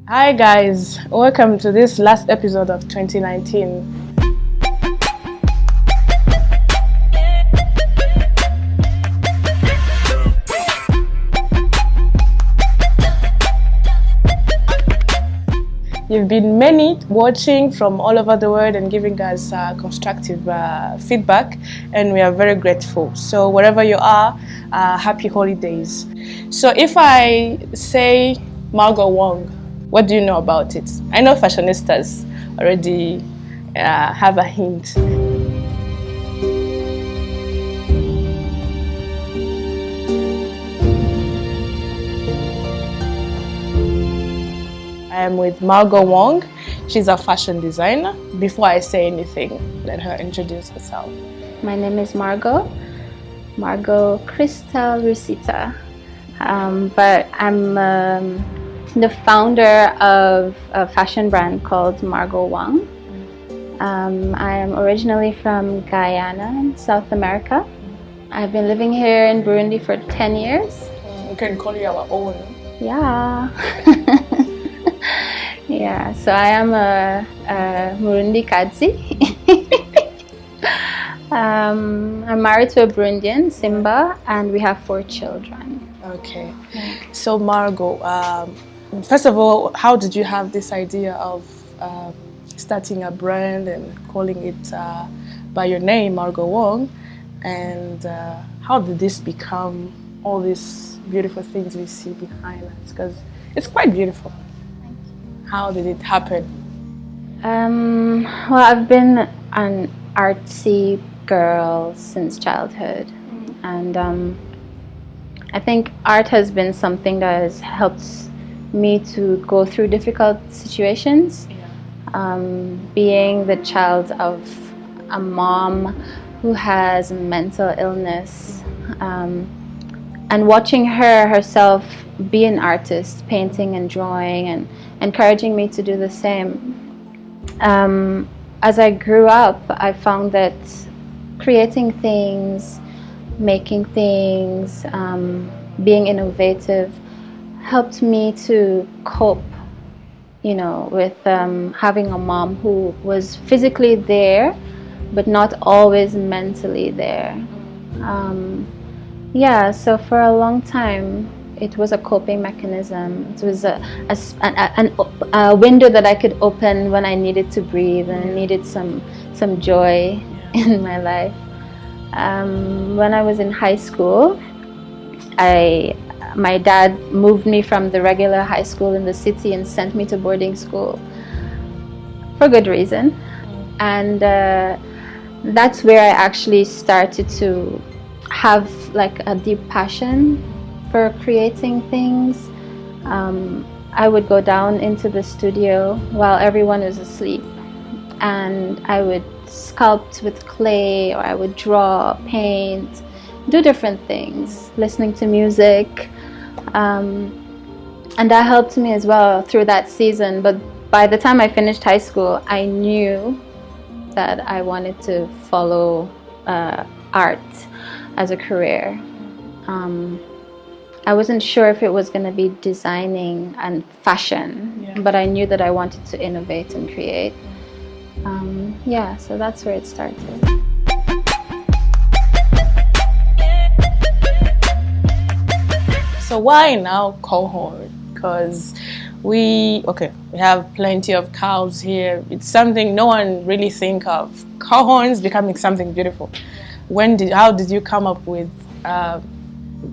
Hi guys, welcome to this last episode of 2019. You've been many watching from all over the world and giving us constructive feedback, and we are very grateful. So wherever you are, happy holidays. So if I say Margaux Wong, what do you know about it? I know fashionistas already have a hint. I am with Margaux Wong. She's a fashion designer. Before I say anything, let her introduce herself. My name is Margaux Rusita. But I'm the founder of a fashion brand called Margaux Wong. I am originally from Guyana in South America. I've been living here in Burundi for 10 years. We can call you our own. Yeah. Yeah, so I am a Murundi Kadzi. I'm married to a Burundian, Simba, and we have 4 children. Okay. So Margaux, first of all, how did you have this idea of starting a brand and calling it by your name, Margaux Wong? And how did this become all these beautiful things we see behind us? Because it's quite beautiful. How did it happen? Well, I've been an artsy girl since childhood, and I think art has been something that has helped me to go through difficult situations. Being the child of a mom who has mental illness, and watching her herself be an artist, painting and drawing, and encouraging me to do the same. As I grew up, I found that creating things, making things, being innovative helped me to cope, with having a mom who was physically there, but not always mentally there. So for a long time, it was a coping mechanism. It was a window that I could open when I needed to breathe and I needed some joy in my life. When I was in high school, my dad moved me from the regular high school in the city and sent me to boarding school for good reason. And that's where I actually started to have like a deep passion for creating things. I would go down into the studio while everyone was asleep, and I would sculpt with clay, or I would draw, paint, do different things, listening to music, and that helped me as well through that season. But by the time I finished high school, I knew that I wanted to follow art as a career. I wasn't sure if it was going to be designing and fashion, but I knew that I wanted to innovate and create. So that's where it started. So why now cohort? Because we have plenty of cows here. It's something no one really think of. Cow horns becoming something beautiful. How did you come up with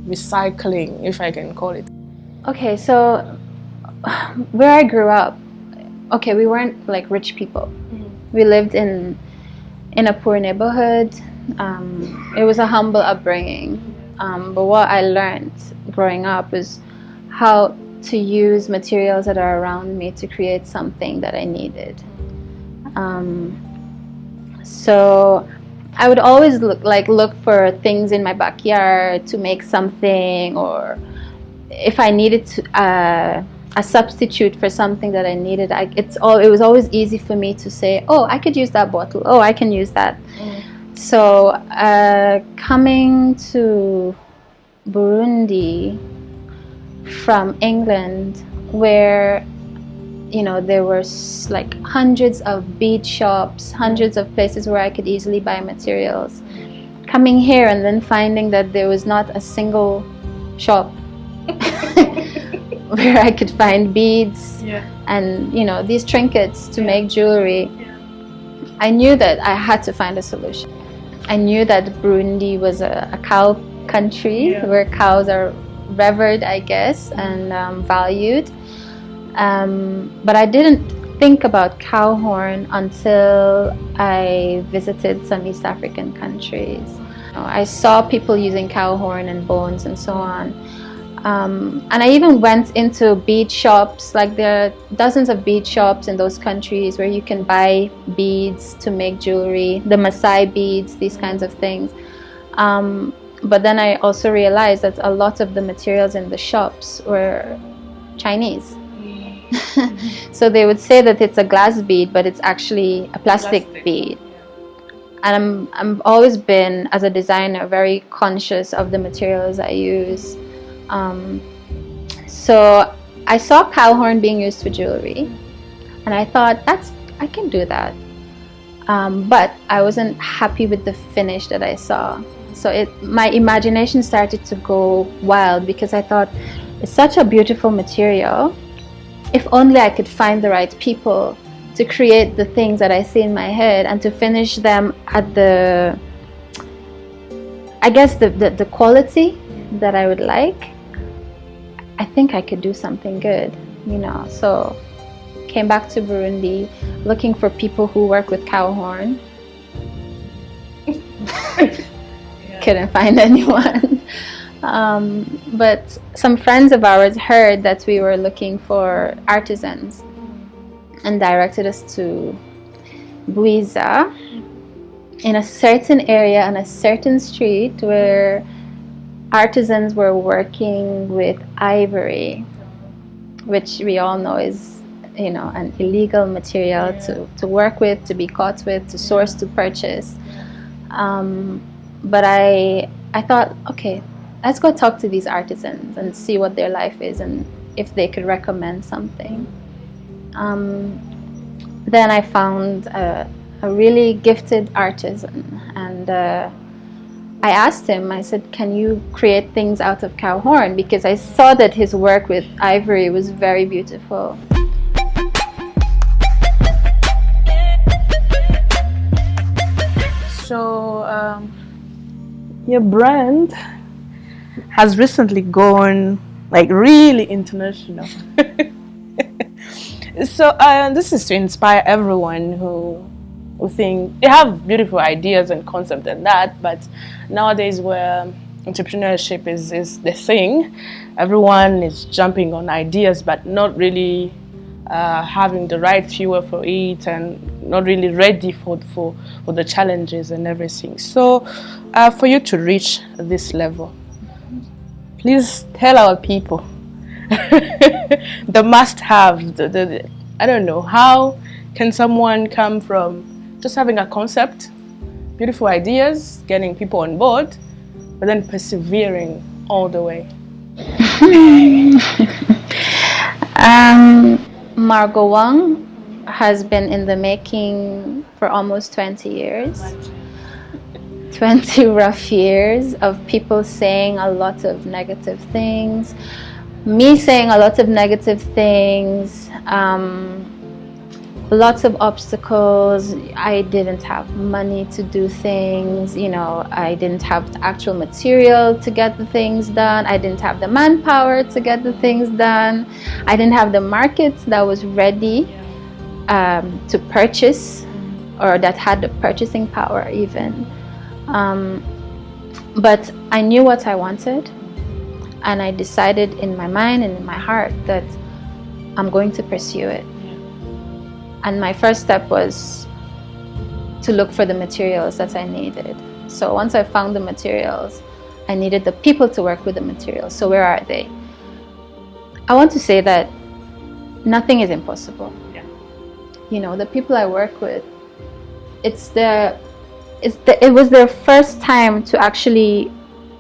recycling, if I can call it? Okay, so where I grew up, we weren't like rich people. We lived in a poor neighborhood. It was a humble upbringing. But what I learned growing up is how to use materials that are around me to create something that I needed. So I would always look for things in my backyard to make something, or if I needed to, a substitute for something that I needed. It was always easy for me to say, oh, I could use that bottle. Oh, I can use that. So coming to Burundi from England, where you know, there were like hundreds of bead shops, hundreds of places where I could easily buy materials. Coming here and then finding that there was not a single shop where I could find beads and, you know, these trinkets to make jewelry. I knew that I had to find a solution. I knew that Burundi was a cow country where cows are revered, I guess, and valued. But I didn't think about cow horn until I visited some East African countries. I saw people using cow horn and bones and so on. And I even went into bead shops. Like, there are dozens of bead shops in those countries where you can buy beads to make jewelry, the Maasai beads, these kinds of things. But then I also realized that a lot of the materials in the shops were Chinese. So they would say that it's a glass bead, but it's actually a plastic bead. And I've always been, as a designer, very conscious of the materials I use. So I saw cow horn being used for jewelry, and I thought, I can do that. But I wasn't happy with the finish that I saw. So my imagination started to go wild, because I thought, it's such a beautiful material. If only I could find the right people to create the things that I see in my head and to finish them at the, I guess, the quality that I would like, I think I could do something good, you know. So came back to Burundi looking for people who work with cow horn. Couldn't find anyone. But some friends of ours heard that we were looking for artisans and directed us to Buiza, in a certain area on a certain street where artisans were working with ivory, which we all know is, you know, an illegal material to work with, to be caught with, to source, to purchase. But I thought, okay, let's go talk to these artisans and see what their life is and if they could recommend something. Then I found a really gifted artisan, and I asked him, I said, can you create things out of cow horn? Because I saw that his work with ivory was very beautiful. So your brand has recently gone like really international. So this is to inspire everyone who think they have beautiful ideas and concepts and that, but nowadays where entrepreneurship is the thing, everyone is jumping on ideas but not really having the right fuel for it and not really ready for the challenges and everything. So for you to reach this level, please tell our people the must-have, the I don't know, how can someone come from just having a concept, beautiful ideas, getting people on board, but then persevering all the way? Margaux Wong has been in the making for almost 20 years. 20 rough years of people saying a lot of negative things, me saying a lot of negative things, lots of obstacles. I didn't have money to do things, you know, I didn't have the actual material to get the things done, I didn't have the manpower to get the things done, I didn't have the market that was ready to purchase, or that had the purchasing power even. But I knew what I wanted, and I decided in my mind and in my heart that I'm going to pursue it. And my first step was to look for the materials that I needed. So once I found the materials, I needed the people to work with the materials. So where are they? I want to say that nothing is impossible. Yeah. You know, the people I work with, it was their first time to actually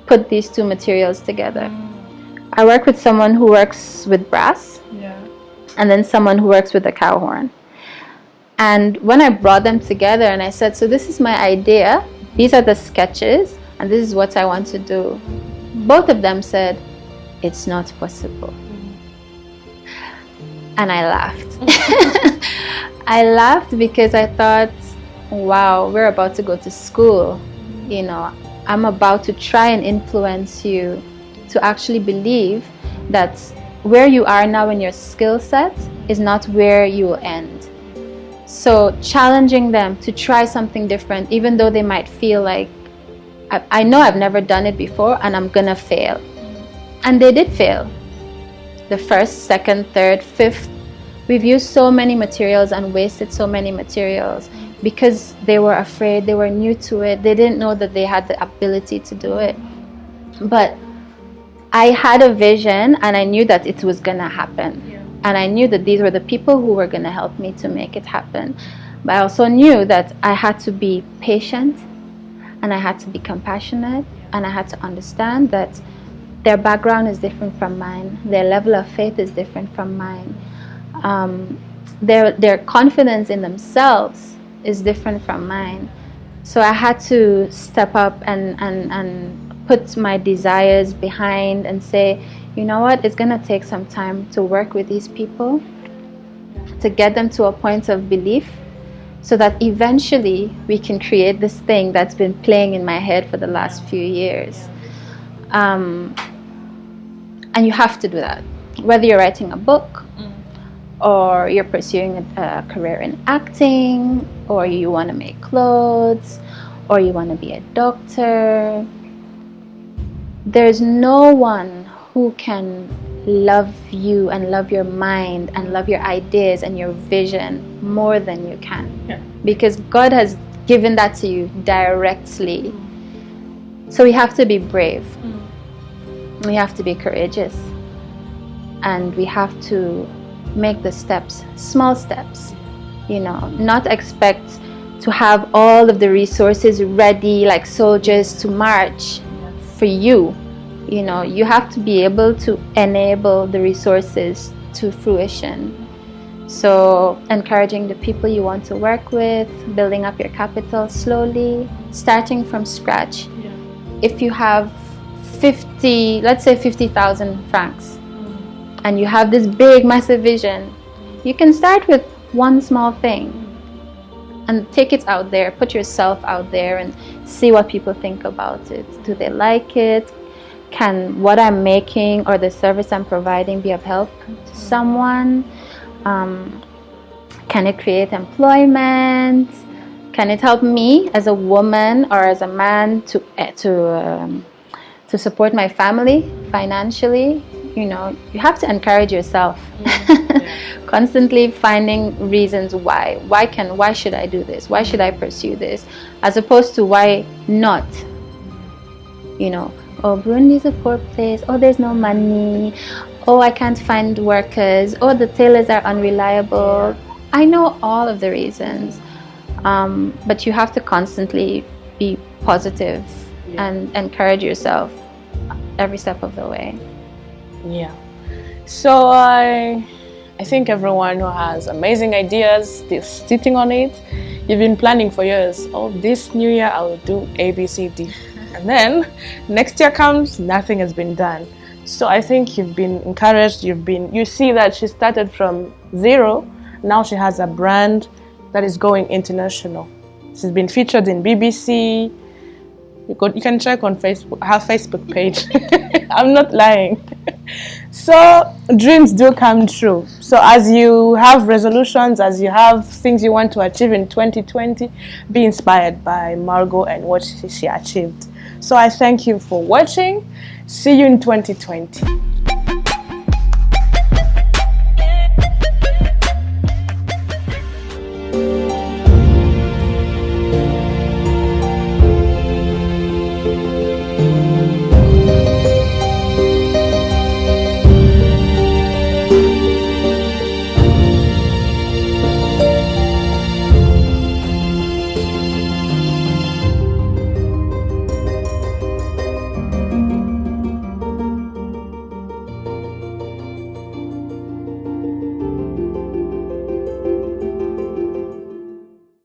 put these two materials together. I work with someone who works with brass. Yeah. and then someone who works with the cow horn. And when I brought them together and I said, so this is my idea, these are the sketches, and this is what I want to do, both of them said, it's not possible. And I laughed. I laughed because I thought, wow, we're about to go to school. You know, I'm about to try and influence you to actually believe that where you are now in your skill set is not where you will end. So challenging them to try something different, even though they might feel like, I know I've never done it before and I'm gonna fail. And they did fail. The first, second, third, fifth, we've used so many materials and wasted so many materials because they were afraid, they were new to it, they didn't know that they had the ability to do it. But I had a vision and I knew that it was gonna happen. Yeah. And I knew that these were the people who were gonna help me to make it happen. But I also knew that I had to be patient and I had to be compassionate, and I had to understand that their background is different from mine, their level of faith is different from mine, their confidence in themselves is different from mine. So I had to step up and put my desires behind and say, you know what, it's going to take some time to work with these people, to get them to a point of belief, so that eventually we can create this thing that's been playing in my head for the last few years. And you have to do that. Whether you're writing a book, or you're pursuing a career in acting, or you want to make clothes, or you want to be a doctor, there's no one who can love you and love your mind and love your ideas and your vision more than you can. Yeah. Because God has given that to you directly. So we have to be brave. We have to be courageous. And we have to make the steps, small steps, you know, not expect to have all of the resources ready like soldiers to march for you. You know, you have to be able to enable the resources to fruition. So encouraging the people you want to work with, building up your capital slowly, starting from scratch. Yeah. If you have 50, let's say 50,000 francs, and you have this big, massive vision, you can start with one small thing and take it out there, put yourself out there and see what people think about it. Do they like it? Can what I'm making or the service I'm providing be of help to someone? Can it create employment? Can it help me as a woman or as a man to support my family financially? You know, you have to encourage yourself. Constantly finding reasons why. Why should I do this? Why should I pursue this? As opposed to why not? You know, oh, Burundi is a poor place. Oh, there's no money. Oh, I can't find workers. Oh, the tailors are unreliable. I know all of the reasons. But you have to constantly be positive and encourage yourself every step of the way. Yeah. So I think everyone who has amazing ideas, they're sitting on it. You've been planning for years. Oh, this new year I will do A, B, C, D. And then next year comes, nothing has been done. So I think you've been encouraged. You see that she started from zero. Now she has a brand that is going international. She's been featured in BBC. You can check on Facebook, her Facebook page. I'm not lying. So dreams do come true. So as you have resolutions, as you have things you want to achieve in 2020, be inspired by Margaux and what she achieved. So I thank you for watching. See you in 2020.